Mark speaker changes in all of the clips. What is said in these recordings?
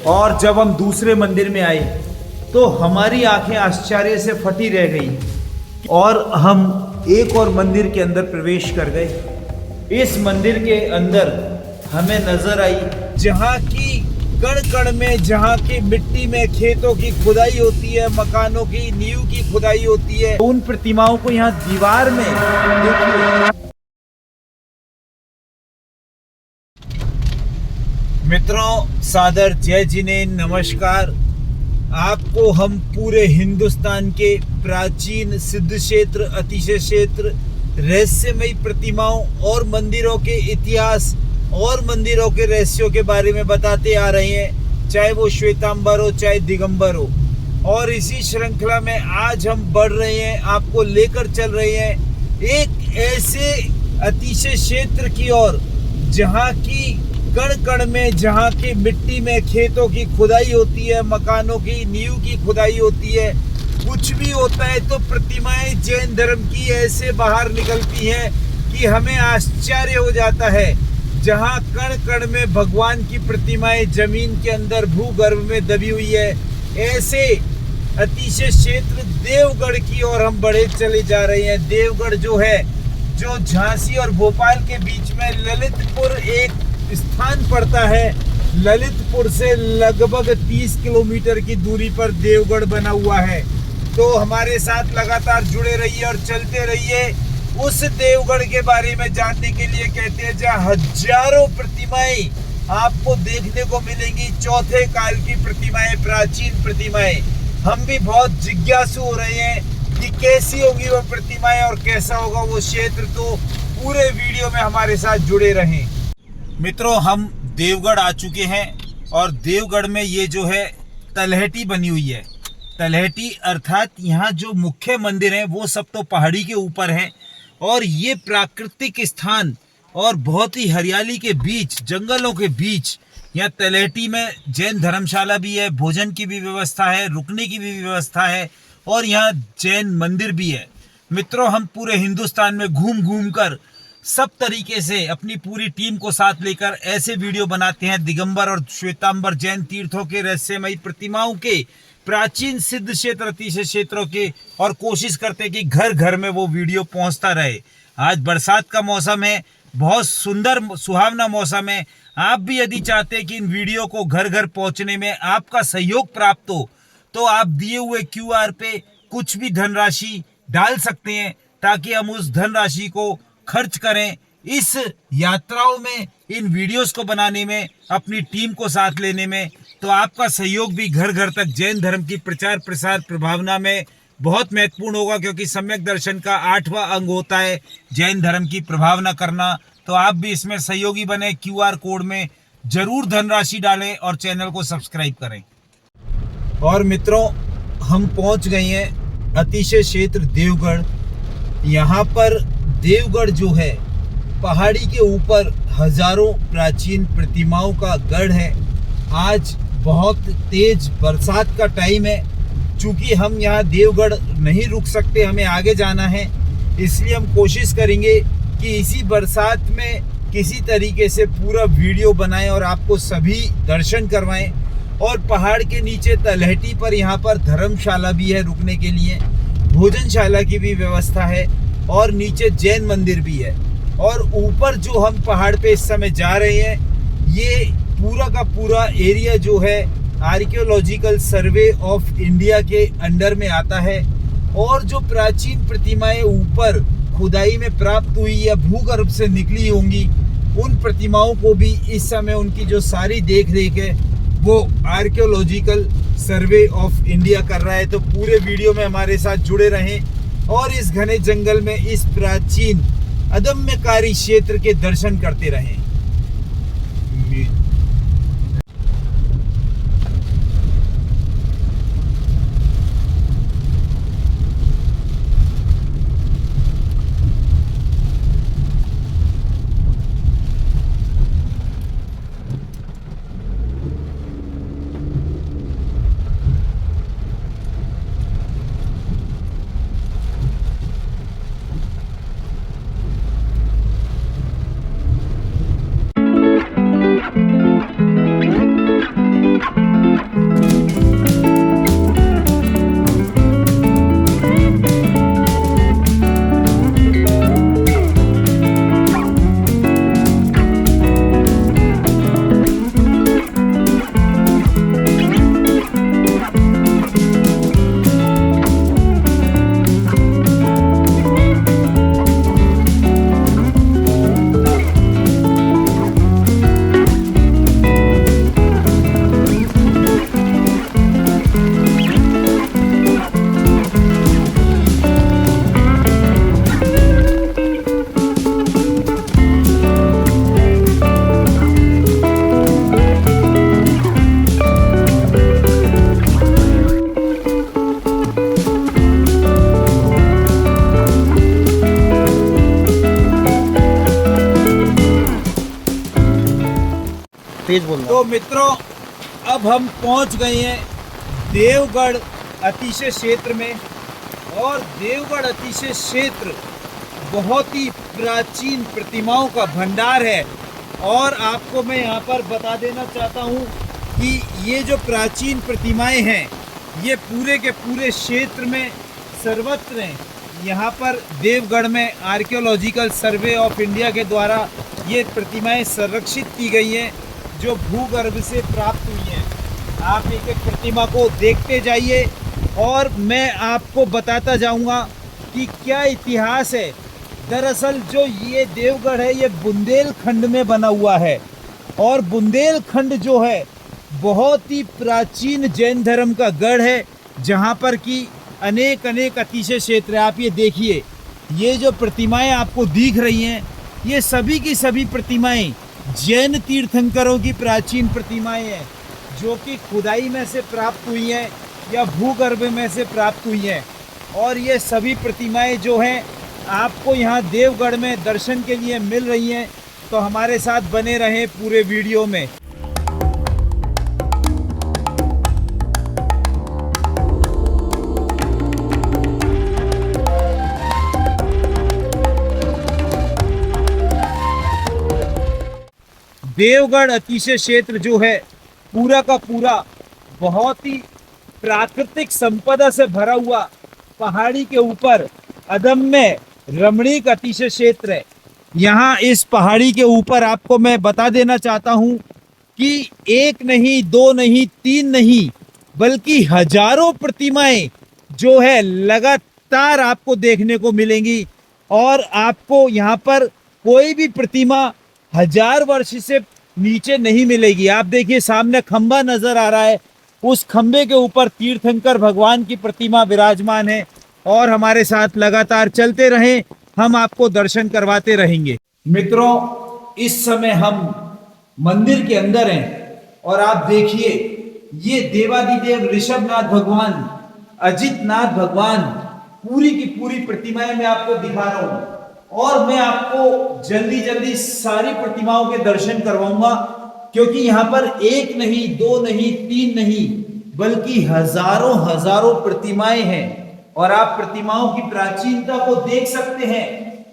Speaker 1: और जब हम दूसरे मंदिर में आए तो हमारी आंखें आश्चर्य से फटी रह गई और हम एक और मंदिर के अंदर प्रवेश कर गए। इस मंदिर के अंदर हमें नजर आई जहाँ की कण कण में, जहाँ की मिट्टी में खेतों की खुदाई होती है, मकानों की नींव की खुदाई होती है, उन प्रतिमाओं को यहाँ दीवार में देखिए। मित्रों, सादर जय जिने, नमस्कार। आपको हम पूरे हिंदुस्तान के प्राचीन सिद्ध क्षेत्र, अतिशय क्षेत्र, रहस्यमयी प्रतिमाओं और मंदिरों के इतिहास और मंदिरों के रहस्यों के बारे में बताते आ रहे हैं, चाहे वो श्वेतांबर हो चाहे दिगंबर हो। और इसी श्रृंखला में आज हम बढ़ रहे हैं, आपको लेकर चल रहे हैं एक ऐसे अतिशय क्षेत्र की ओर जहाँ की कण कण में, जहाँ की मिट्टी में खेतों की खुदाई होती है, मकानों की नींव की खुदाई होती है। कुछ भी होता है तो प्रतिमाएं जैन धर्म की ऐसे बाहर निकलती हैं कि हमें आश्चर्य हो जाता है। जहाँ कण कण में भगवान की प्रतिमाएं जमीन के अंदर भूगर्भ में दबी हुई है, ऐसे अतिशय क्षेत्र देवगढ़ की ओर हम बढ़े चले जा रहे हैं। देवगढ़ जो है, जो झांसी और भोपाल के बीच में ललितपुर एक स्थान पड़ता है। ललितपुर से लगभग 30 किलोमीटर की दूरी पर देवगढ़ बना हुआ है। तो हमारे साथ लगातार जुड़े रहिए और चलते रहिए उस देवगढ़ के बारे में जानने के लिए। कहते हैं जहाँ हजारों प्रतिमाएं आपको देखने को मिलेंगी, चौथे काल की प्रतिमाएं, प्राचीन प्रतिमाएं। हम भी बहुत जिज्ञासु हो रहे हैं कि कैसी होगी वो प्रतिमाएं और कैसा होगा वो क्षेत्र। तो पूरे वीडियो में हमारे साथ जुड़े रहें। मित्रों, हम देवगढ़ आ चुके हैं और देवगढ़ में ये जो है तलहटी बनी हुई है। तलहटी अर्थात यहाँ जो मुख्य मंदिर है वो सब तो पहाड़ी के ऊपर है और ये प्राकृतिक स्थान और बहुत ही हरियाली के बीच, जंगलों के बीच, यहाँ तलहटी में जैन धर्मशाला भी है, भोजन की भी व्यवस्था है, रुकने की भी व्यवस्था है और यहाँ जैन मंदिर भी है। मित्रों, हम पूरे हिंदुस्तान में घूम घूम कर सब तरीके से अपनी पूरी टीम को साथ लेकर ऐसे वीडियो बनाते हैं दिगंबर और श्वेतांबर जैन तीर्थों के, रहस्यमयी प्रतिमाओं के, प्राचीन सिद्ध क्षेत्र, अतिशय क्षेत्रों के, और कोशिश करते हैं कि घर घर में वो वीडियो पहुंचता रहे। आज बरसात का मौसम है, बहुत सुंदर सुहावना मौसम है। आप भी यदि चाहते हैं कि इन वीडियो को घर घर पहुंचने में आपका सहयोग प्राप्त हो तो आप दिए हुए QR पे कुछ भी धनराशि डाल सकते हैं ताकि हम उस धनराशि को खर्च करें इस यात्राओं में, इन वीडियोस को बनाने में, अपनी टीम को साथ लेने में। तो आपका सहयोग भी घर घर तक जैन धर्म की प्रचार प्रसार प्रभावना में बहुत महत्वपूर्ण होगा, क्योंकि सम्यक दर्शन का 8वां अंग होता है जैन धर्म की प्रभावना करना। तो आप भी इसमें सहयोगी बने, QR कोड में जरूर धनराशि डालें और चैनल को सब्सक्राइब करें। और मित्रों, हम पहुंच गए हैं अतिशय क्षेत्र देवगढ़। यहाँ पर देवगढ़ जो है पहाड़ी के ऊपर हजारों प्राचीन प्रतिमाओं का गढ़ है। आज बहुत तेज बरसात का टाइम है, चूंकि हम यहाँ देवगढ़ नहीं रुक सकते, हमें आगे जाना है, इसलिए हम कोशिश करेंगे कि इसी बरसात में किसी तरीके से पूरा वीडियो बनाएं और आपको सभी दर्शन करवाएं। और पहाड़ के नीचे तलहटी पर यहाँ पर धर्मशाला भी है, रुकने के लिए भोजनशाला की भी व्यवस्था है और नीचे जैन मंदिर भी है। और ऊपर जो हम पहाड़ पे इस समय जा रहे हैं, ये पूरा का पूरा एरिया जो है आर्कियोलॉजिकल सर्वे ऑफ इंडिया के अंडर में आता है। और जो प्राचीन प्रतिमाएं ऊपर खुदाई में प्राप्त हुई या भूगर्भ से निकली होंगी, उन प्रतिमाओं को भी इस समय उनकी जो सारी देख रेख है वो आर्कियोलॉजिकल सर्वे ऑफ इंडिया कर रहा है। तो पूरे वीडियो में हमारे साथ जुड़े रहें और इस घने जंगल में इस प्राचीन अदम्यकारी क्षेत्र के दर्शन करते रहें।
Speaker 2: तेज बोलना।
Speaker 1: तो मित्रों, अब हम पहुंच गए हैं देवगढ़ अतिशय क्षेत्र में। और देवगढ़ अतिशय क्षेत्र बहुत ही प्राचीन प्रतिमाओं का भंडार है। और आपको मैं यहाँ पर बता देना चाहता हूँ कि ये जो प्राचीन प्रतिमाएं हैं ये पूरे के पूरे क्षेत्र में सर्वत्र हैं। यहाँ पर देवगढ़ में आर्कियोलॉजिकल सर्वे ऑफ इंडिया के द्वारा ये प्रतिमाएं संरक्षित की गई हैं, जो भूगर्भ से प्राप्त हुई हैं। आप एक एक प्रतिमा को देखते जाइए और मैं आपको बताता जाऊंगा कि क्या इतिहास है। दरअसल जो ये देवगढ़ है ये बुंदेलखंड में बना हुआ है। और बुंदेलखंड जो है बहुत ही प्राचीन जैन धर्म का गढ़ है, जहाँ पर कि अनेक अनेक अतिशय क्षेत्र है। आप ये देखिए, ये जो प्रतिमाएं आपको दिख रही हैं ये सभी की सभी प्रतिमाएं जैन तीर्थंकरों की प्राचीन प्रतिमाएं हैं, जो कि खुदाई में से प्राप्त हुई हैं या भूगर्भ में से प्राप्त हुई हैं। और ये सभी प्रतिमाएं जो हैं आपको यहाँ देवगढ़ में दर्शन के लिए मिल रही हैं। तो हमारे साथ बने रहें पूरे वीडियो में। देवगढ़ अतिशय क्षेत्र जो है पूरा का पूरा बहुत ही प्राकृतिक संपदा से भरा हुआ पहाड़ी के ऊपर अदम्य रमणीक अतिशय क्षेत्र है। यहाँ इस पहाड़ी के ऊपर आपको मैं बता देना चाहता हूँ कि एक नहीं, दो नहीं, तीन नहीं, बल्कि हजारों प्रतिमाएं जो है लगातार आपको देखने को मिलेंगी। और आपको यहाँ पर कोई भी प्रतिमा 1000 वर्ष से नीचे नहीं मिलेगी। आप देखिए सामने खंबा नजर आ रहा है, उस खंबे के ऊपर तीर्थंकर भगवान की प्रतिमा विराजमान है। और हमारे साथ लगातार चलते रहें, हम आपको दर्शन करवाते रहेंगे। मित्रों, इस समय हम मंदिर के अंदर हैं और आप देखिए ये देवादिदेव ऋषभनाथ भगवान, अजितनाथ भगवान, पूरी की पूरी प्रतिमाएं मैं आपको दिखा रहा हूं। और मैं आपको जल्दी जल्दी सारी प्रतिमाओं के दर्शन करवाऊंगा, क्योंकि यहाँ पर एक नहीं, दो नहीं, तीन नहीं, बल्कि हजारों हजारों प्रतिमाएं हैं। और आप प्रतिमाओं की प्राचीनता को देख सकते हैं।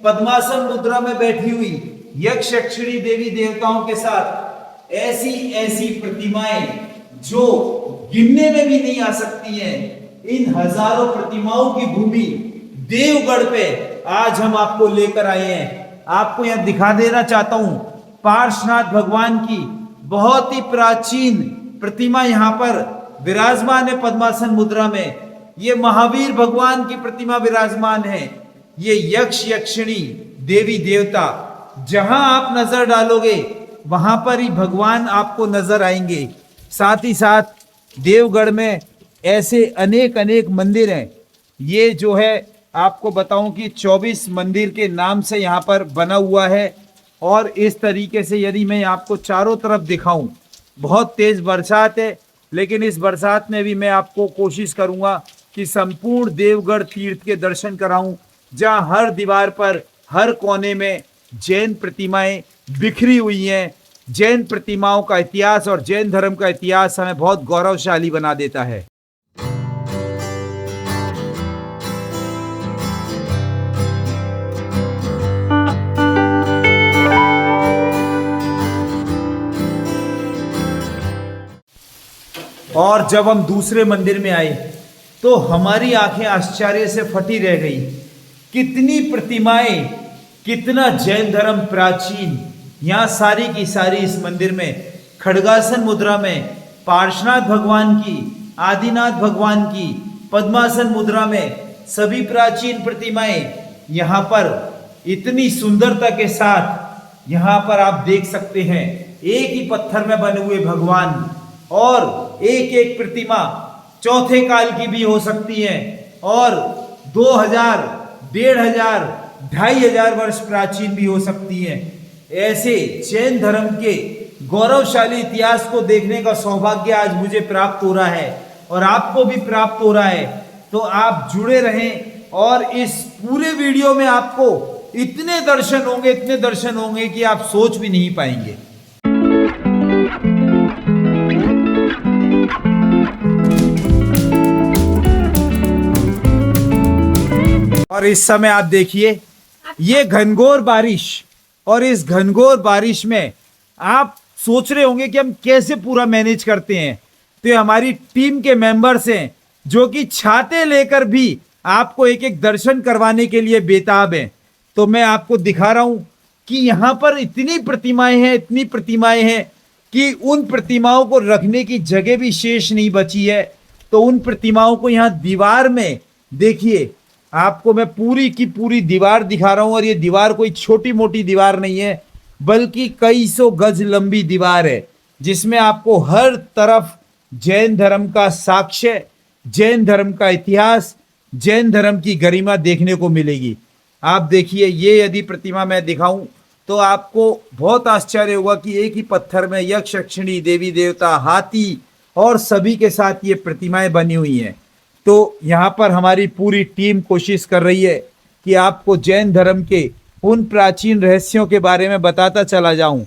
Speaker 1: पद्मासन मुद्रा में बैठी हुई यक्ष यक्षिणी देवी देवताओं के साथ ऐसी ऐसी प्रतिमाएं जो गिनने में भी नहीं आ सकती हैं। इन हजारों प्रतिमाओं की भूमि देवगढ़ पे आज हम आपको लेकर आए हैं। आपको यहां दिखा देना चाहता हूं पार्श्वनाथ भगवान की बहुत ही प्राचीन प्रतिमा यहाँ पर विराजमान है पद्मासन मुद्रा में। ये महावीर भगवान की प्रतिमा विराजमान है। ये यक्ष यक्षिणी देवी देवता, जहां आप नजर डालोगे वहां पर ही भगवान आपको नजर आएंगे। साथ ही साथ देवगढ़ में ऐसे अनेक अनेक मंदिर हैं। ये जो है आपको बताऊं कि 24 मंदिर के नाम से यहाँ पर बना हुआ है। और इस तरीके से यदि मैं आपको चारों तरफ दिखाऊं, बहुत तेज बरसात है, लेकिन इस बरसात में भी मैं आपको कोशिश करूंगा कि संपूर्ण देवगढ़ तीर्थ के दर्शन कराऊं, जहां हर दीवार पर, हर कोने में जैन प्रतिमाएं बिखरी हुई हैं। जैन प्रतिमाओं का इतिहास और जैन धर्म का इतिहास हमें बहुत गौरवशाली बना देता है। और जब हम दूसरे मंदिर में आए तो हमारी आंखें आश्चर्य से फटी रह गई। कितनी प्रतिमाएं, कितना जैन धर्म प्राचीन। यहाँ सारी की सारी इस मंदिर में खड्गासन मुद्रा में पार्श्वनाथ भगवान की, आदिनाथ भगवान की, पद्मासन मुद्रा में सभी प्राचीन प्रतिमाएं यहाँ पर इतनी सुंदरता के साथ यहाँ पर आप देख सकते हैं। एक ही पत्थर में बने हुए भगवान, और एक एक प्रतिमा चौथे काल की भी हो सकती है और 2000, 1500, 2500 वर्ष प्राचीन भी हो सकती हैं। ऐसे जैन धर्म के गौरवशाली इतिहास को देखने का सौभाग्य आज मुझे प्राप्त हो रहा है और आपको भी प्राप्त हो रहा है। तो आप जुड़े रहें और इस पूरे वीडियो में आपको इतने दर्शन होंगे, इतने दर्शन होंगे कि आप सोच भी नहीं पाएंगे। और इस समय आप देखिए ये घनघोर बारिश, और इस घनघोर बारिश में आप सोच रहे होंगे कि हम कैसे पूरा मैनेज करते हैं। तो ये हमारी टीम के मेंबर्स हैं जो कि छाते लेकर भी आपको एक एक दर्शन करवाने के लिए बेताब हैं। तो मैं आपको दिखा रहा हूं कि यहाँ पर इतनी प्रतिमाएं हैं कि उन प्रतिमाओं को रखने की जगह भी शेष नहीं बची है। तो उन प्रतिमाओं को यहाँ दीवार में देखिए, आपको मैं पूरी की पूरी दीवार दिखा रहा हूं। और ये दीवार कोई छोटी मोटी दीवार नहीं है, बल्कि कई सौ गज लंबी दीवार है, जिसमें आपको हर तरफ जैन धर्म का साक्ष्य, जैन धर्म का इतिहास, जैन धर्म की गरिमा देखने को मिलेगी। आप देखिए, ये यदि प्रतिमा मैं दिखाऊं तो आपको बहुत आश्चर्य होगा कि एक ही पत्थर में यक्ष, यक्षिणी, देवी देवता, हाथी और सभी के साथ ये प्रतिमाएं बनी हुई हैं। तो यहाँ पर हमारी पूरी टीम कोशिश कर रही है कि आपको जैन धर्म के उन प्राचीन रहस्यों के बारे में बताता चला जाऊं।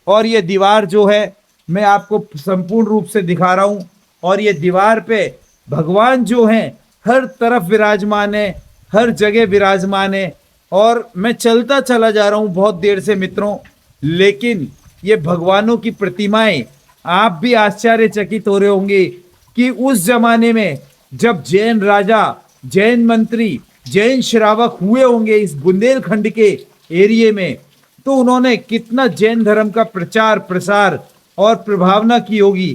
Speaker 1: और ये दीवार जो है मैं आपको संपूर्ण रूप से दिखा रहा हूं। और ये दीवार पे भगवान जो हैं हर तरफ विराजमान है, हर जगह विराजमान है। और मैं चलता चला जा रहा हूं बहुत देर से मित्रों, लेकिन ये भगवानों की प्रतिमाएं, आप भी आश्चर्यचकित हो रहे होंगे कि उस जमाने में जब जैन राजा, जैन मंत्री, जैन श्रावक हुए होंगे इस बुंदेलखंड के एरिया में, तो उन्होंने कितना जैन धर्म का प्रचार प्रसार और प्रभावना की होगी,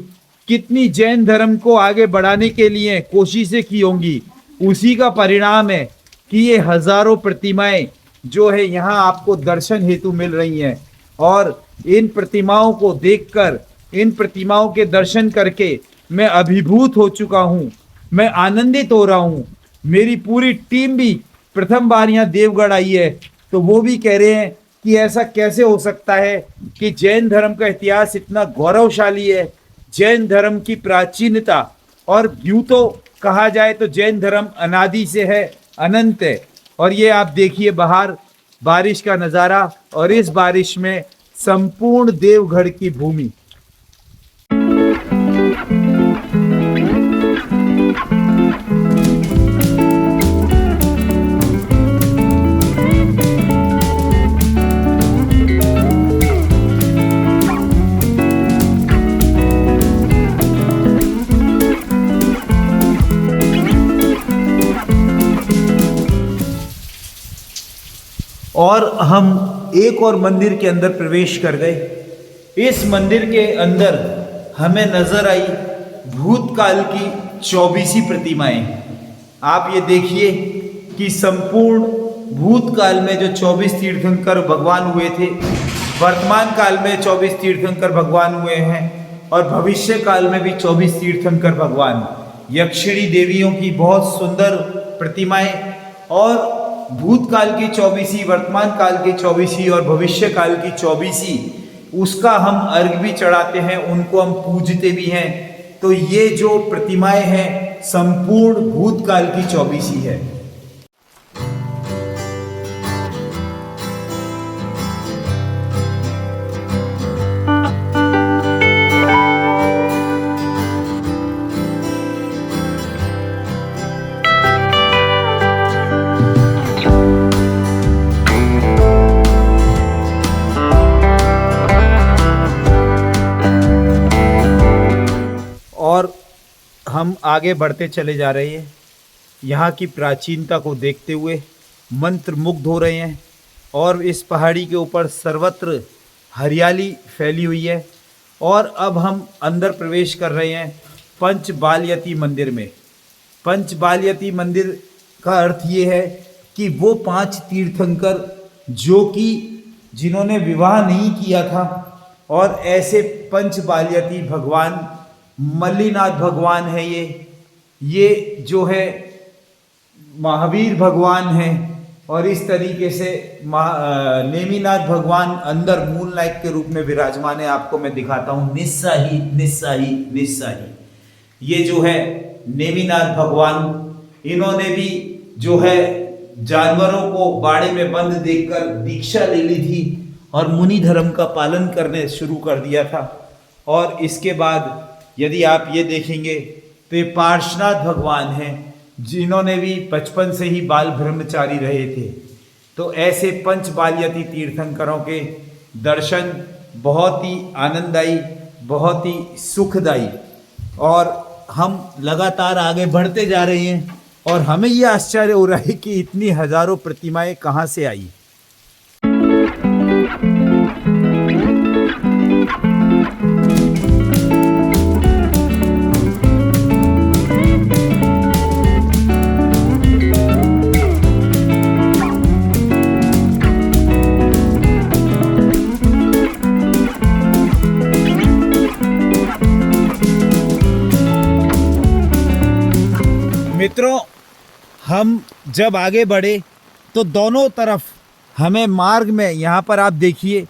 Speaker 1: कितनी जैन धर्म को आगे बढ़ाने के लिए कोशिशें की होंगी। उसी का परिणाम है कि ये हजारों प्रतिमाएं जो है यहाँ आपको दर्शन हेतु मिल रही हैं। और इन प्रतिमाओं को देखकर, इन प्रतिमाओं के दर्शन करके मैं अभिभूत हो चुका हूँ, मैं आनंदित हो रहा हूँ। मेरी पूरी टीम भी प्रथम बार यहाँ देवगढ़ आई है, तो वो भी कह रहे हैं कि ऐसा कैसे हो सकता है कि जैन धर्म का इतिहास इतना गौरवशाली है, जैन धर्म की प्राचीनता, और यूं तो कहा जाए तो जैन धर्म अनादि से है, अनंत है। और ये आप देखिए बाहर बारिश का नज़ारा, और इस बारिश में संपूर्ण देवगढ़ की भूमि। और हम एक और मंदिर के अंदर प्रवेश कर गए। इस मंदिर के अंदर हमें नजर आई भूतकाल की 24 प्रतिमाएं। आप ये देखिए कि संपूर्ण भूतकाल में जो 24 तीर्थंकर भगवान हुए थे, वर्तमान काल में 24 तीर्थंकर भगवान हुए हैं, और भविष्य काल में भी 24 तीर्थंकर भगवान, यक्षिणी देवियों की बहुत सुंदर प्रतिमाएं, और भूतकाल की 24, वर्तमान काल की 24 और भविष्य काल की 24, उसका हम अर्घ भी चढ़ाते हैं, उनको हम पूजते भी हैं। तो ये जो प्रतिमाएं हैं संपूर्ण भूतकाल की 24 है। और हम आगे बढ़ते चले जा रहे हैं, यहाँ की प्राचीनता को देखते हुए मंत्र मुग्ध हो रहे हैं। और इस पहाड़ी के ऊपर सर्वत्र हरियाली फैली हुई है। और अब हम अंदर प्रवेश कर रहे हैं पंचबालयती मंदिर में। पंचबालयती मंदिर का अर्थ ये है कि वो 5 तीर्थंकर जो कि जिन्होंने विवाह नहीं किया था, और ऐसे पंचबालयती भगवान मल्लीनाथ भगवान है, ये जो है महावीर भगवान है, और इस तरीके से नेमिनाथ भगवान अंदर मून लाइट के रूप में विराजमान है। आपको मैं दिखाता हूँ, निस्साही निस्साही निस्साही। ये जो है नेमिनाथ भगवान, इन्होंने भी जो है जानवरों को बाड़े में बंद देखकर दीक्षा ले ली थी और मुनि धर्म का पालन करने शुरू कर दिया था। और इसके बाद यदि आप ये देखेंगे तो ये पार्श्वनाथ भगवान हैं, जिन्होंने भी बचपन से ही बाल ब्रह्मचारी रहे थे। तो ऐसे पंच बालयती तीर्थंकरों के दर्शन बहुत ही आनंददायी, बहुत ही सुखदायी, और हम लगातार आगे बढ़ते जा रहे हैं और हमें ये आश्चर्य हो रहा है कि इतनी हजारों प्रतिमाएं कहाँ से आई। मित्रों, हम जब आगे बढ़े तो दोनों तरफ हमें मार्ग में, यहाँ पर आप देखिए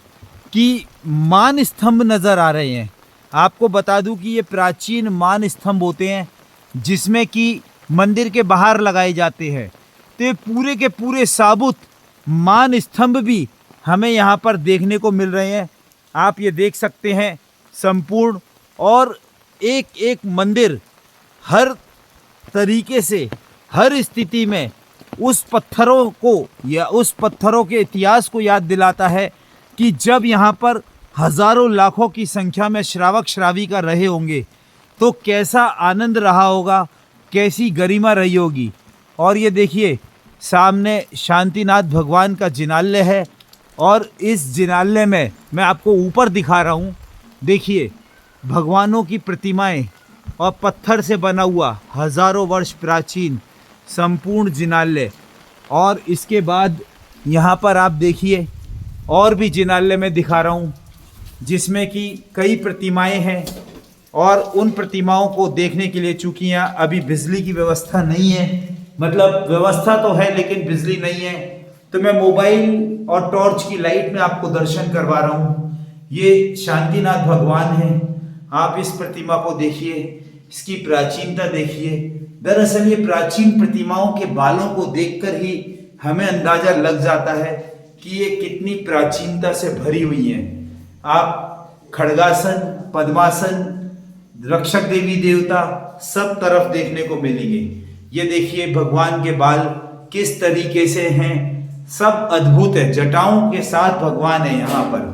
Speaker 1: कि मान स्तंभ नज़र आ रहे हैं। आपको बता दूं कि ये प्राचीन मान स्तंभ होते हैं जिसमें कि मंदिर के बाहर लगाए जाते हैं। तो ये पूरे के पूरे साबुत मान स्तंभ भी हमें यहाँ पर देखने को मिल रहे हैं। आप ये देख सकते हैं संपूर्ण, और एक एक मंदिर हर तरीके से, हर स्थिति में उस पत्थरों को या उस पत्थरों के इतिहास को याद दिलाता है कि जब यहाँ पर हजारों लाखों की संख्या में श्रावक श्राविका रहे होंगे तो कैसा आनंद रहा होगा, कैसी गरिमा रही होगी। और ये देखिए सामने शांतिनाथ भगवान का जिनालय है, और इस जिनालय में मैं आपको ऊपर दिखा रहा हूँ, देखिए भगवानों की प्रतिमाएं और पत्थर से बना हुआ हजारों वर्ष प्राचीन संपूर्ण जिनालय। और इसके बाद यहाँ पर आप देखिए और भी जिनालय में दिखा रहा हूँ जिसमें कि कई प्रतिमाएं हैं, और उन प्रतिमाओं को देखने के लिए चूँकि यहाँ अभी बिजली की व्यवस्था नहीं है, मतलब व्यवस्था तो है लेकिन बिजली नहीं है, तो मैं मोबाइल और टॉर्च की लाइट में आपको दर्शन करवा रहा हूँ। ये शांतिनाथ भगवान हैं, आप इस प्रतिमा को देखिए, इसकी प्राचीनता देखिए। दरअसल ये प्राचीन प्रतिमाओं के बालों को देखकर ही हमें अंदाजा लग जाता है कि ये कितनी प्राचीनता से भरी हुई हैं। आप खड़गासन, पद्मासन, रक्षक देवी देवता सब तरफ देखने को मिलेंगे। ये देखिए भगवान के बाल किस तरीके से हैं, सब अद्भुत है, जटाओं के साथ भगवान है यहाँ पर।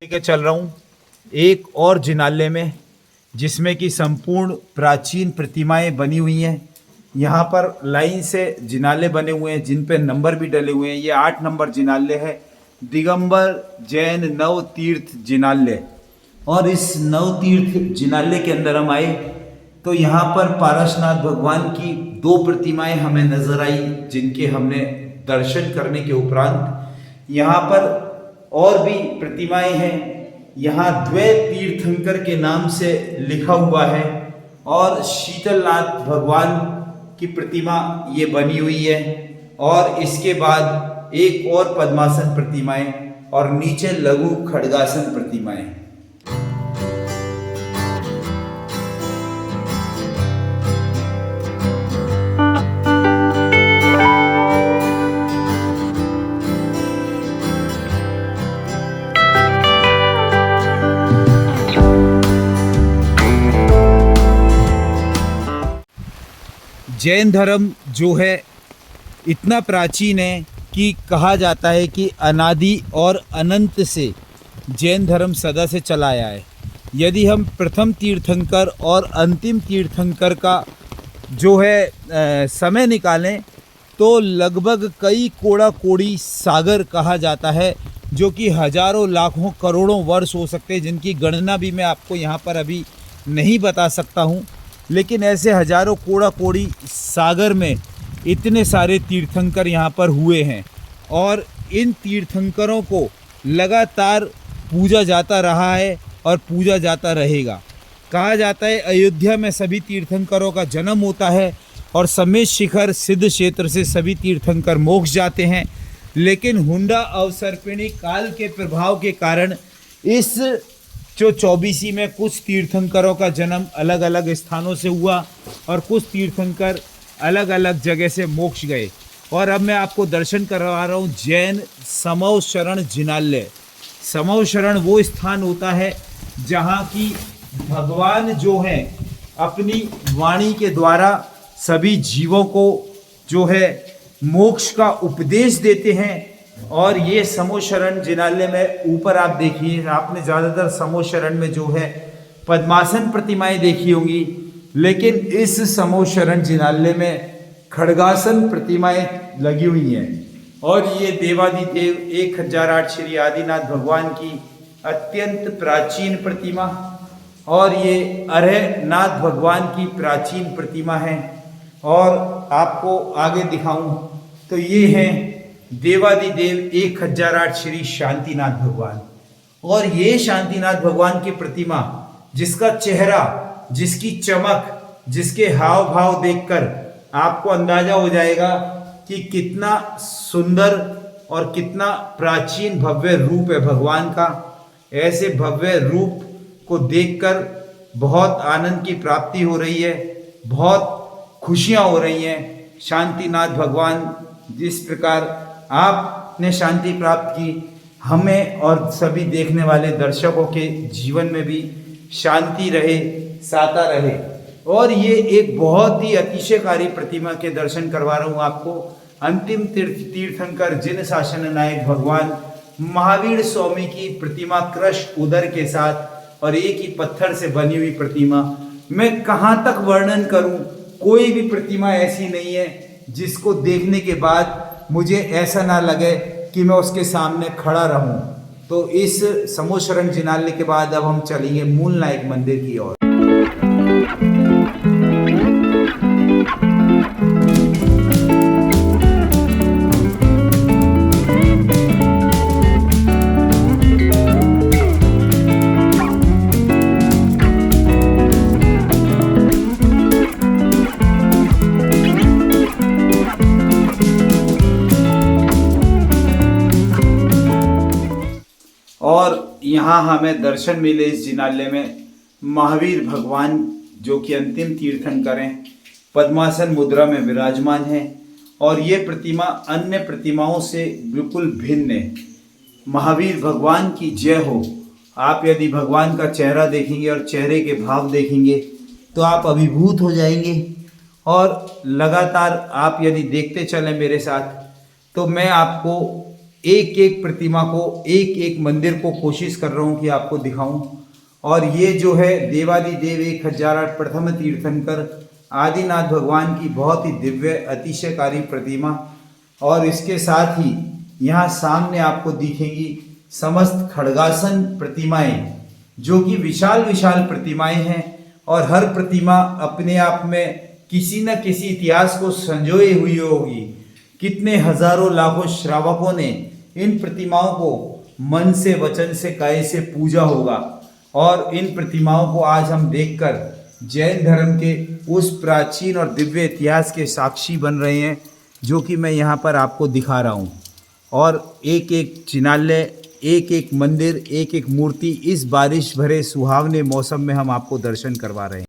Speaker 1: लेके चल रहा हूँ एक और जिनालय में जिसमें कि संपूर्ण प्राचीन प्रतिमाएं बनी हुई हैं। यहाँ पर लाइन से जिनालय बने हुए हैं जिन पे नंबर भी डले हुए हैं। ये 8 नंबर जिनालय है, दिगंबर जैन नव तीर्थ जिनालय। और इस नव तीर्थ जिनालय के अंदर हम आए तो यहाँ पर पारसनाथ भगवान की 2 प्रतिमाएं हमें नजर आई, जिनके हमने दर्शन करने के उपरांत यहाँ पर और भी प्रतिमाएं हैं। यहाँ द्वै तीर्थंकर के नाम से लिखा हुआ है, और शीतलनाथ भगवान की प्रतिमा ये बनी हुई है, और इसके बाद एक और पद्मासन प्रतिमाएं और नीचे लघु खड़गासन प्रतिमाएं। जैन धर्म जो है इतना प्राचीन है कि कहा जाता है कि अनादि और अनंत से जैन धर्म सदा से चला आया है। यदि हम प्रथम तीर्थंकर और अंतिम तीर्थंकर का जो है समय निकालें तो लगभग कई कोड़ा कोड़ी सागर कहा जाता है, जो कि हजारों लाखों करोड़ों वर्ष हो सकते हैं, जिनकी गणना भी मैं आपको यहाँ पर अभी नहीं बता सकता हूँ। लेकिन ऐसे हजारों कोड़ा कोड़ी सागर में इतने सारे तीर्थंकर यहाँ पर हुए हैं, और इन तीर्थंकरों को लगातार पूजा जाता रहा है और पूजा जाता रहेगा। कहा जाता है अयोध्या में सभी तीर्थंकरों का जन्म होता है और समेत शिखर सिद्ध क्षेत्र से सभी तीर्थंकर मोक्ष जाते हैं। लेकिन हुंडा अवसर्पिणी काल के प्रभाव के कारण इस जो 24 में कुछ तीर्थंकरों का जन्म अलग अलग स्थानों से हुआ और कुछ तीर्थंकर अलग अलग जगह से मोक्ष गए। और अब मैं आपको दर्शन करवा रहा हूँ जैन समव शरण जिनालय। समव शरण वो स्थान होता है जहाँ की भगवान जो है अपनी वाणी के द्वारा सभी जीवों को जो है मोक्ष का उपदेश देते हैं। और ये समोशरण जिनालय में ऊपर आप देखिए, आपने ज़्यादातर समोशरण में जो है पद्मासन प्रतिमाएं देखी होंगी, लेकिन इस समोशरण जिनालय में खड्गासन प्रतिमाएं लगी हुई हैं। और ये देवादिदेव 1008 श्री आदिनाथ भगवान की अत्यंत प्राचीन प्रतिमा और ये अरहनाथ भगवान की प्राचीन प्रतिमा है। और आपको आगे दिखाऊं तो ये हैं देवादिदेव 1008 श्री शांतिनाथ भगवान। और ये शांतिनाथ भगवान की प्रतिमा, जिसका चेहरा, जिसकी चमक, जिसके हाव भाव देखकर आपको अंदाजा हो जाएगा कि कितना सुंदर और कितना प्राचीन भव्य रूप है भगवान का। ऐसे भव्य रूप को देखकर बहुत आनंद की प्राप्ति हो रही है, बहुत खुशियां हो रही हैं। शांतिनाथ भगवान जिस प्रकार आपने शांति प्राप्त की, हमें और सभी देखने वाले दर्शकों के जीवन में भी शांति रहे, साता रहे। और ये एक बहुत ही अतिशयकारी प्रतिमा के दर्शन करवा रहा हूँ आपको। अंतिम तीर्थंकर जिन शासन नायक भगवान महावीर स्वामी की प्रतिमा क्रश उदर के साथ और एक ही पत्थर से बनी हुई प्रतिमा। मैं कहाँ तक वर्णन करूँ, कोई भी प्रतिमा ऐसी नहीं है जिसको देखने के बाद मुझे ऐसा ना लगे कि मैं उसके सामने खड़ा रहूं। तो इस समोशरण जिनालय के बाद अब हम चलेंगे मूल नायक मंदिर की ओर। और यहाँ हमें दर्शन मिले इस जिनालय में महावीर भगवान, जो कि अंतिम तीर्थंकर हैं, पद्मासन मुद्रा में विराजमान हैं। और ये प्रतिमा अन्य प्रतिमाओं से बिल्कुल भिन्न है। महावीर भगवान की जय हो। आप यदि भगवान का चेहरा देखेंगे और चेहरे के भाव देखेंगे तो आप अभिभूत हो जाएंगे। और लगातार आप यदि देखते चलें मेरे साथ, तो मैं आपको एक एक प्रतिमा को, एक एक मंदिर को कोशिश कर रहा हूँ कि आपको दिखाऊं। और ये जो है देवादिदेव 1008 प्रथम तीर्थंकर आदिनाथ भगवान की बहुत ही दिव्य अतिशयकारी प्रतिमा। और इसके साथ ही यहाँ सामने आपको दिखेंगी समस्त खड्गासन प्रतिमाएं, जो कि विशाल विशाल प्रतिमाएं हैं। और हर प्रतिमा अपने आप में किसी न किसी इतिहास को संजोए हुई होगी। कितने हजारों लाखों श्रावकों ने इन प्रतिमाओं को मन से, वचन से, काया से पूजा होगा। और इन प्रतिमाओं को आज हम देखकर जैन धर्म के उस प्राचीन और दिव्य इतिहास के साक्षी बन रहे हैं, जो कि मैं यहाँ पर आपको दिखा रहा हूँ। और एक एक जिनालय, एक एक मंदिर, एक एक मूर्ति इस बारिश भरे सुहावने मौसम में हम आपको दर्शन करवा रहे हैं।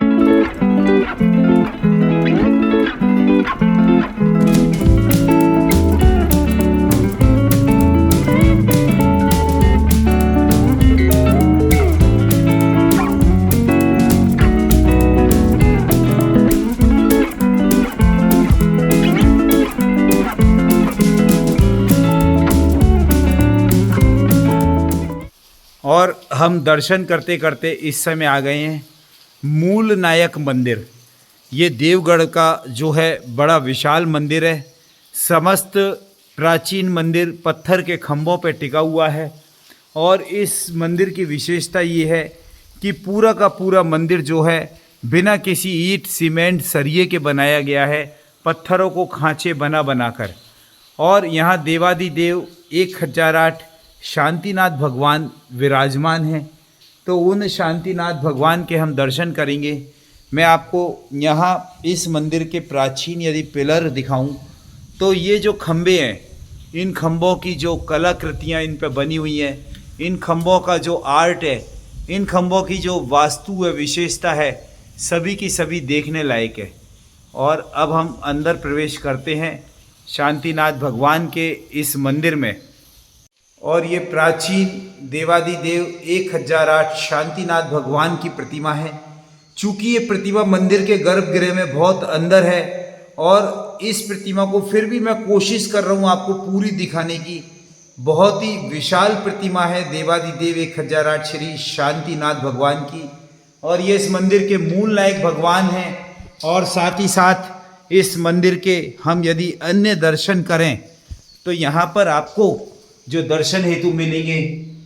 Speaker 1: और हम दर्शन करते करते इस समय आ गए हैं मूल नायक मंदिर। ये देवगढ़ का जो है बड़ा विशाल मंदिर है। समस्त प्राचीन मंदिर पत्थर के खंभों पर टिका हुआ है। और इस मंदिर की विशेषता ये है कि पूरा का पूरा मंदिर जो है बिना किसी ईंट, सीमेंट, सरिये के बनाया गया है, पत्थरों को खांचे बना बनाकर। और यहाँ देवादिदेव 1008 शांतिनाथ भगवान विराजमान हैं। तो उन शांतिनाथ भगवान के हम दर्शन करेंगे। मैं आपको यहाँ इस मंदिर के प्राचीन यदि पिलर दिखाऊं तो ये जो खंबे हैं, इन खंबों की जो कलाकृतियाँ इन पर बनी हुई हैं, इन खंबों का जो आर्ट है, इन खंबों की जो वास्तु है, विशेषता है, सभी की सभी देखने लायक है। और अब हम अंदर प्रवेश करते हैं शांतिनाथ भगवान के इस मंदिर में। और ये प्राचीन देवादिदेव 1008 शांतिनाथ भगवान की प्रतिमा है। चूँकि ये प्रतिमा मंदिर के गर्भगृह में बहुत अंदर है और इस प्रतिमा को फिर भी मैं कोशिश कर रहा हूँ आपको पूरी दिखाने की। बहुत ही विशाल प्रतिमा है देवादिदेव 1008 श्री शांतिनाथ भगवान की, और ये इस मंदिर के मूल नायक भगवान हैं। और साथ ही साथ इस मंदिर के हम यदि अन्य दर्शन करें तो यहाँ पर आपको जो दर्शन हेतु मिलेंगे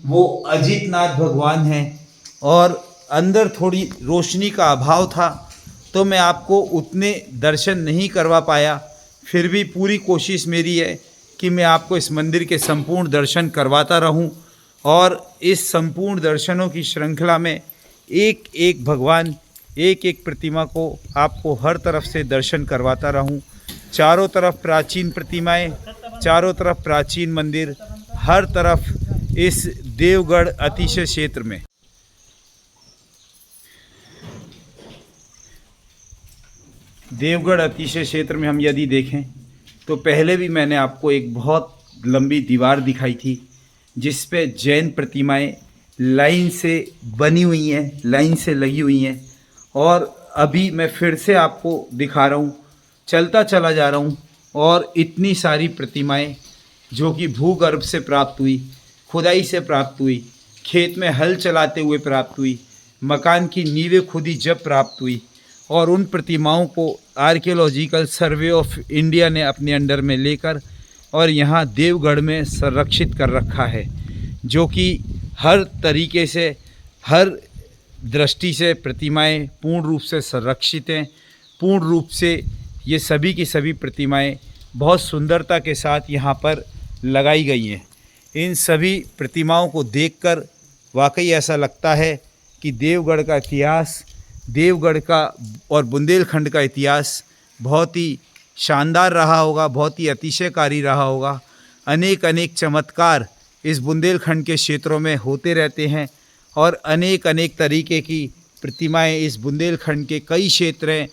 Speaker 1: वो अजितनाथ भगवान हैं। और अंदर थोड़ी रोशनी का अभाव था तो मैं आपको उतने दर्शन नहीं करवा पाया, फिर भी पूरी कोशिश मेरी है कि मैं आपको इस मंदिर के संपूर्ण दर्शन करवाता रहूं और इस संपूर्ण दर्शनों की श्रृंखला में एक एक भगवान, एक एक प्रतिमा को आपको हर तरफ से दर्शन करवाता रहूं। चारों तरफ प्राचीन प्रतिमाएं, चारों तरफ प्राचीन मंदिर, हर तरफ इस देवगढ़ अतिशय क्षेत्र में। देवगढ़ अतिशय क्षेत्र में हम यदि देखें तो पहले भी मैंने आपको एक बहुत लंबी दीवार दिखाई थी जिस पे जैन प्रतिमाएं लाइन से बनी हुई हैं, लाइन से लगी हुई हैं। और अभी मैं फिर से आपको दिखा रहा हूँ, चलता चला जा रहा हूँ और इतनी सारी प्रतिमाएं जो कि भूगर्भ से प्राप्त हुई, खुदाई से प्राप्त हुई, खेत में हल चलाते हुए प्राप्त हुई, मकान की नींवें खुदी जब प्राप्त हुई, और उन प्रतिमाओं को आर्कियोलॉजिकल सर्वे ऑफ इंडिया ने अपने अंडर में लेकर और यहाँ देवगढ़ में संरक्षित कर रखा है, जो कि हर तरीके से, हर दृष्टि से प्रतिमाएं पूर्ण रूप से संरक्षित हैं। पूर्ण रूप से ये सभी की सभी प्रतिमाएं बहुत सुंदरता के साथ यहाँ पर लगाई गई हैं। इन सभी प्रतिमाओं को देखकर वाकई ऐसा लगता है कि देवगढ़ का इतिहास, देवगढ़ का और बुंदेलखंड का इतिहास बहुत ही शानदार रहा होगा, बहुत ही अतिशयकारी रहा होगा। अनेक अनेक चमत्कार इस बुंदेलखंड के क्षेत्रों में होते रहते हैं और अनेक अनेक तरीके की प्रतिमाएं इस बुंदेलखंड के कई क्षेत्र हैं।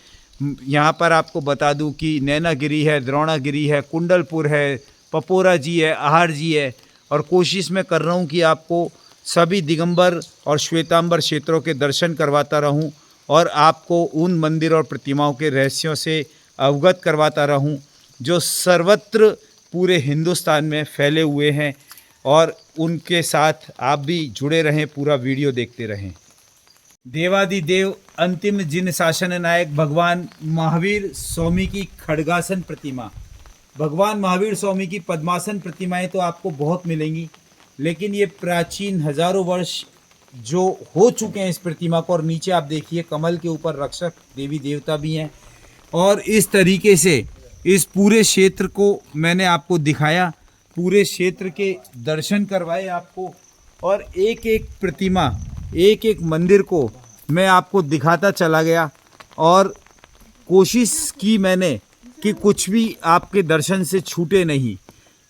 Speaker 1: यहाँ पर आपको बता दूं कि नैनागिरी है, द्रोणागिरी है, कुंडलपुर है, पपोरा जी है, आहार जी है, और कोशिश मैं कर रहा हूँ कि आपको सभी दिगंबर और श्वेतांबर क्षेत्रों के दर्शन करवाता रहूँ और आपको उन मंदिर और प्रतिमाओं के रहस्यों से अवगत करवाता रहूं जो सर्वत्र पूरे हिंदुस्तान में फैले हुए हैं, और उनके साथ आप भी जुड़े रहें, पूरा वीडियो देखते रहें। देवादिदेव अंतिम जिन शासन नायक भगवान महावीर स्वामी की खड्गासन प्रतिमा, भगवान महावीर स्वामी की पद्मासन प्रतिमाएं तो आपको बहुत मिलेंगी, लेकिन ये प्राचीन हजारों वर्ष जो हो चुके हैं इस प्रतिमा को। और नीचे आप देखिए कमल के ऊपर रक्षक देवी देवता भी हैं। और इस तरीके से इस पूरे क्षेत्र को मैंने आपको दिखाया, पूरे क्षेत्र के दर्शन करवाए आपको, और एक एक प्रतिमा, एक एक मंदिर को मैं आपको दिखाता चला गया और कोशिश की मैंने कि कुछ भी आपके दर्शन से छूटे नहीं।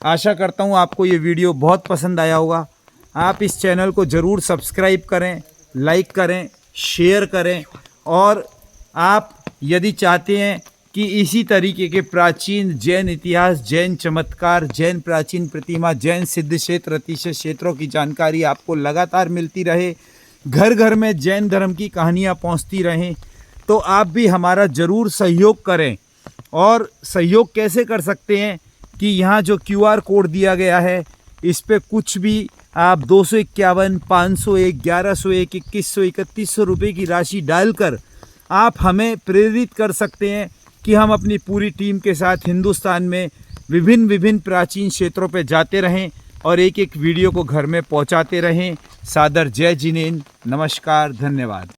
Speaker 1: आशा करता हूँ आपको ये वीडियो बहुत पसंद आया होगा। आप इस चैनल को ज़रूर सब्सक्राइब करें, लाइक करें, शेयर करें, और आप यदि चाहते हैं कि इसी तरीके के प्राचीन जैन इतिहास, जैन चमत्कार, जैन प्राचीन प्रतिमा, जैन सिद्ध क्षेत्र, अतिशय क्षेत्रों की जानकारी आपको लगातार मिलती रहे, घर घर में जैन धर्म की कहानियाँ पहुँचती रहें, तो आप भी हमारा ज़रूर सहयोग करें। और सहयोग कैसे कर सकते हैं कि यहाँ जो QR कोड दिया गया है इस पे कुछ भी आप 251, 501, 1101, 2100, 3100 रुपये की राशि डालकर आप हमें प्रेरित कर सकते हैं कि हम अपनी पूरी टीम के साथ हिंदुस्तान में विभिन्न प्राचीन क्षेत्रों पर जाते रहें और एक एक वीडियो को घर में पहुंचाते रहें। सादर जय जिनेंद्र, नमस्कार, धन्यवाद।